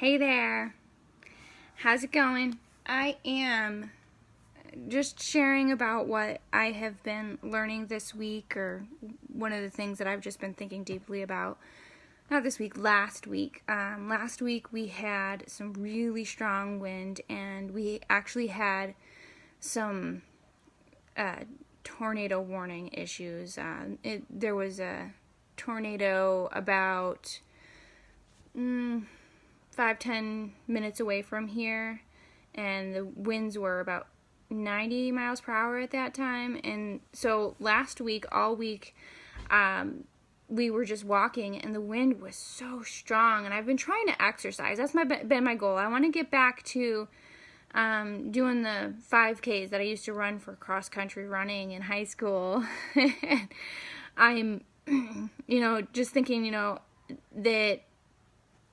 Hey there, how's it going? I am just sharing about what I have been learning this week, or one of the things that I've just been thinking deeply about. Not this week, last week. Last week we had some really strong wind, and we actually had some tornado warning issues. There was a tornado about 5-10 minutes away from here, and the winds were about 90 miles per hour at that time. And so last week, all week, we were just walking, and the wind was so strong. And I've been trying to exercise. That's been my goal. I want to get back to doing the 5Ks that I used to run for cross country running in high school. I'm, just thinking, that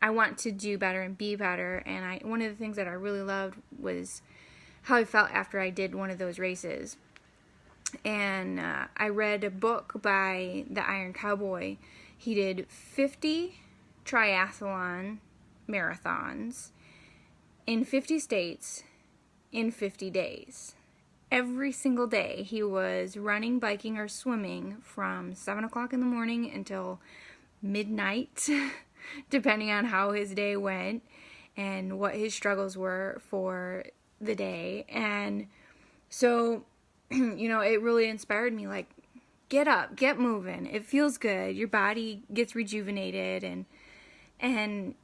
I want to do better and be better. And one of the things that I really loved was how I felt after I did one of those races. And I read a book by the Iron Cowboy. He did 50 triathlon marathons in 50 states in 50 days. Every single day he was running, biking, or swimming from 7 o'clock in the morning until midnight, depending on how his day went and what his struggles were for the day. And so, it really inspired me, like, get up, get moving. It feels good. Your body gets rejuvenated, and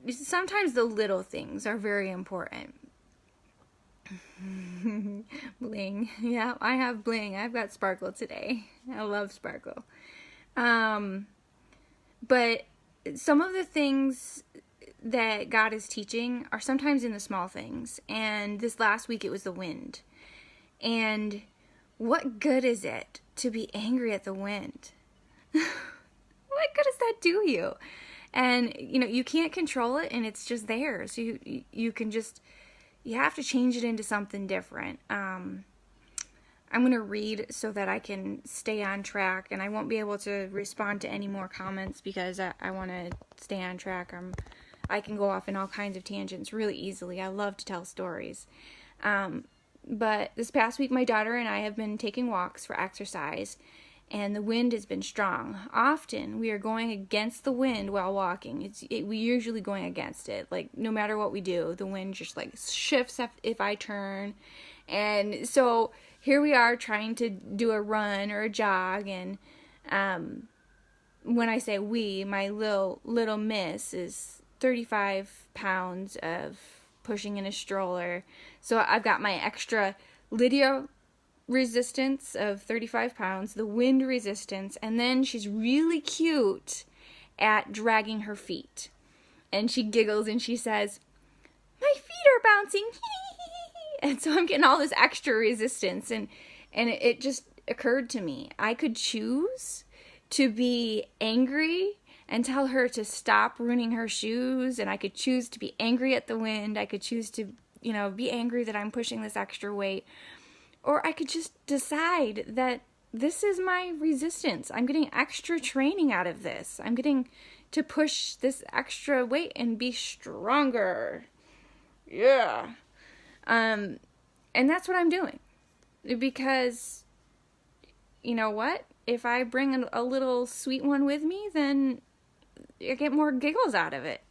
sometimes the little things are very important. Bling. Yeah, I have bling. I've got sparkle today. I love sparkle. But some of the things that God is teaching are sometimes in the small things. And this last week it was the wind. And what good is it to be angry at the wind? What good does that do you? And, you can't control it, and it's just there. So you can just, you have to change it into something different. I'm going to read so that I can stay on track, and I won't be able to respond to any more comments because I want to stay on track. I can go off in all kinds of tangents really easily. I love to tell stories. But this past week, my daughter and I have been taking walks for exercise, and the wind has been strong. Often, we are going against the wind while walking. We're usually going against it. Like, no matter what we do, the wind just, shifts if I turn. And so here we are trying to do a run or a jog, and when I say we, my little miss is 35 pounds of pushing in a stroller. So I've got my extra Lydia resistance of 35 pounds, the wind resistance, and then she's really cute at dragging her feet. And she giggles and she says, "My feet are bouncing." And so I'm getting all this extra resistance, and it just occurred to me, I could choose to be angry and tell her to stop ruining her shoes, and I could choose to be angry at the wind. I could choose to, be angry that I'm pushing this extra weight, or I could just decide that this is my resistance. I'm getting extra training out of this. I'm getting to push this extra weight and be stronger. Yeah. And that's what I'm doing, because you know what? If I bring a little sweet one with me, then I get more giggles out of it.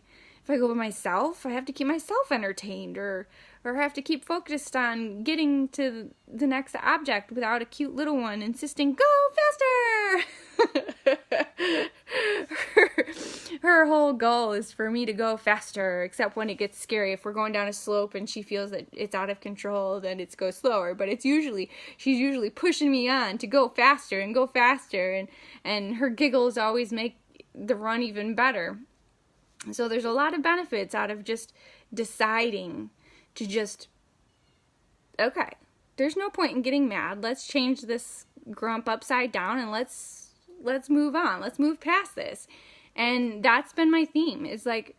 If I go by myself, I have to keep myself entertained, or I have to keep focused on getting to the next object without a cute little one insisting, "Go faster!" Her whole goal is for me to go faster, except when it gets scary. If we're going down a slope and she feels that it's out of control, then it's go slower. But she's usually pushing me on to go faster, and her giggles always make the run even better. So there's a lot of benefits out of just deciding to just, okay, there's no point in getting mad. Let's change this grump upside down, and let's move on. Let's move past this. And that's been my theme. It's like,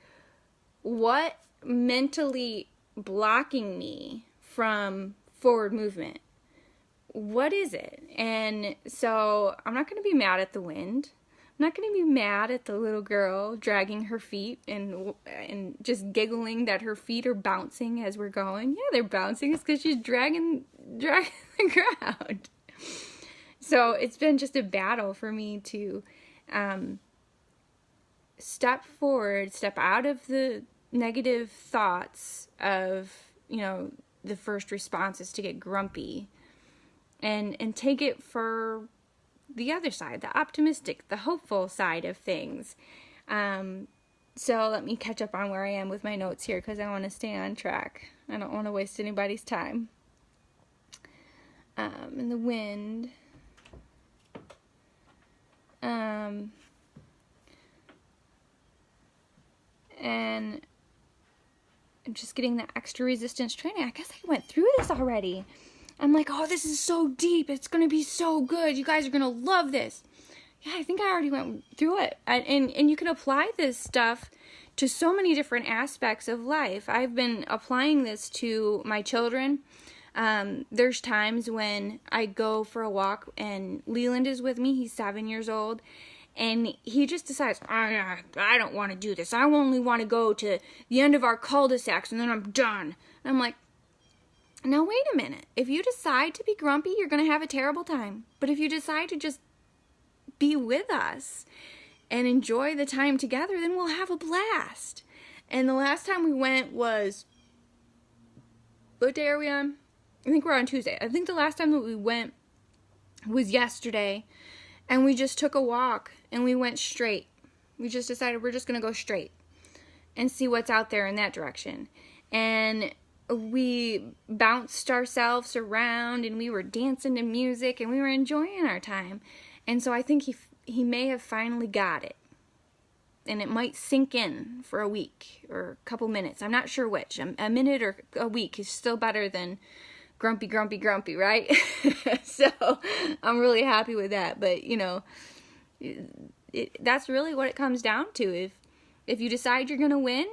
what mentally blocking me from forward movement? What is it? And so I'm not going to be mad at the wind, I'm not going to be mad at the little girl dragging her feet and just giggling that her feet are bouncing as we're going. Yeah, they're bouncing. It's because she's dragging the ground. So it's been just a battle for me to step forward, step out of the negative thoughts of, the first response is to get grumpy, and take it for the other side, the optimistic, the hopeful side of things. So let me catch up on where I am with my notes here, because I want to stay on track. I don't want to waste anybody's time. And the wind. And I'm just getting the extra resistance training. I guess I went through this already. I'm like, oh, this is so deep. It's going to be so good. You guys are going to love this. Yeah, I think I already went through it. And you can apply this stuff to so many different aspects of life. I've been applying this to my children. There's times when I go for a walk and Leland is with me. He's 7 years old. And he just decides, I don't want to do this. I only want to go to the end of our cul-de-sacs and then I'm done. And I'm like, now wait a minute. If you decide to be grumpy, you're going to have a terrible time. But if you decide to just be with us and enjoy the time together, then we'll have a blast. And the last time we went was, what day are we on? I think we're on Tuesday. I think the last time that we went was yesterday. And we just took a walk and we went straight. We just decided we're just going to go straight and see what's out there in that direction. And we bounced ourselves around and we were dancing to music and we were enjoying our time. And so I think he may have finally got it. And it might sink in for a week or a couple minutes. I'm not sure which. A minute or a week is still better than grumpy, right? So I'm really happy with that. But, that's really what it comes down to. If you decide you're going to win,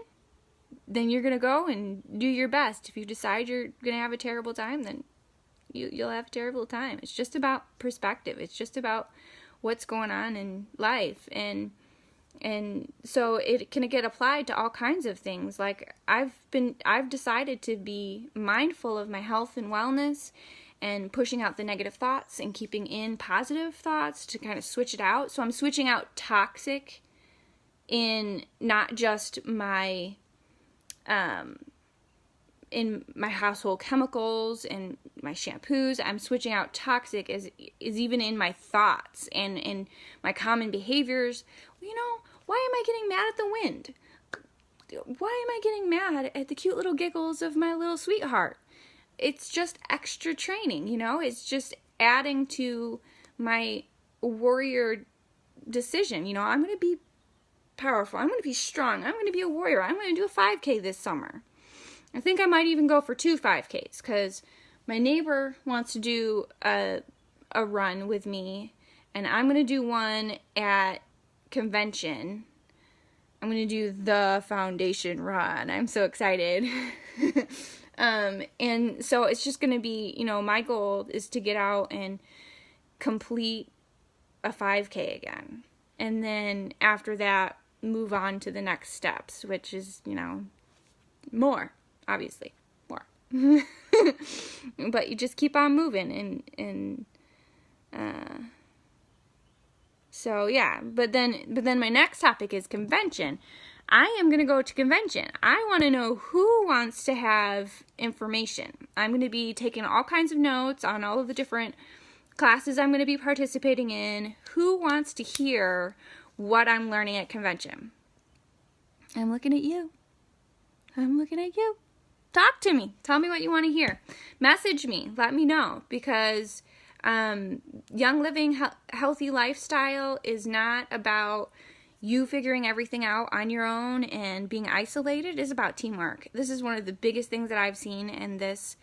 then you're going to go and do your best. If you decide you're going to have a terrible time, then you'll have a terrible time. It's just about perspective. It's just about what's going on in life. And so it can get applied to all kinds of things. Like I've decided to be mindful of my health and wellness and pushing out the negative thoughts and keeping in positive thoughts to kind of switch it out. So I'm switching out toxic in not just my in my household chemicals and my shampoos. I'm switching out toxic is even in my thoughts and in my common behaviors. Why am I getting mad at the wind? Why am I getting mad at the cute little giggles of my little sweetheart? It's just extra training, It's just adding to my warrior decision. I'm going to be powerful. I'm going to be strong. I'm going to be a warrior. I'm going to do a 5K this summer. I think I might even go for 2 5Ks because my neighbor wants to do a run with me, and I'm going to do one at convention. I'm going to do the foundation run. I'm so excited. And so it's just going to be, my goal is to get out and complete a 5K again. And then after that, move on to the next steps, which is, more, obviously, more. But you just keep on moving so yeah, but then my next topic is convention. I am going to go to convention. I want to know who wants to have information. I'm going to be taking all kinds of notes on all of the different classes I'm going to be participating in. Who wants to hear what I'm learning at convention? I'm looking at you. Talk to me. Tell me what you want to hear. Message me. Let me know, because Young Living Healthy Lifestyle is not about you figuring everything out on your own and being isolated. It's about teamwork. This is one of the biggest things that I've seen in this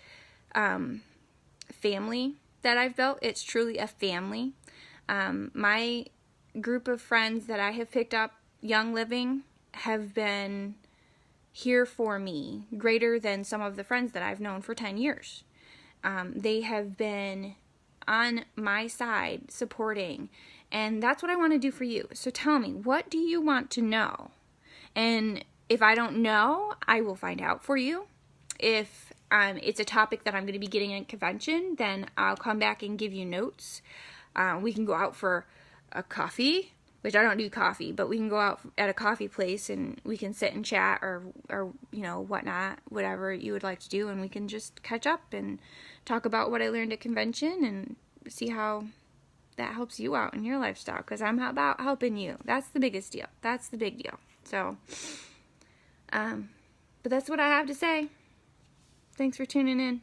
family that I've built. It's truly a family. My group of friends that I have picked up Young Living have been here for me greater than some of the friends that I've known for 10 years. They have been on my side, supporting And that's what I want to do for you. So tell me, what do you want to know? And if I don't know, I will find out for you. If it's a topic that I'm going to be getting at convention, then I'll come back and give you notes. We can go out for a coffee, which I don't do coffee, but we can go out at a coffee place and we can sit and chat or you know, whatnot, whatever you would like to do, and we can just catch up and talk about what I learned at convention and see how that helps you out in your lifestyle, because I'm about helping you. That's the biggest deal. That's the big deal. So, but that's what I have to say. Thanks for tuning in.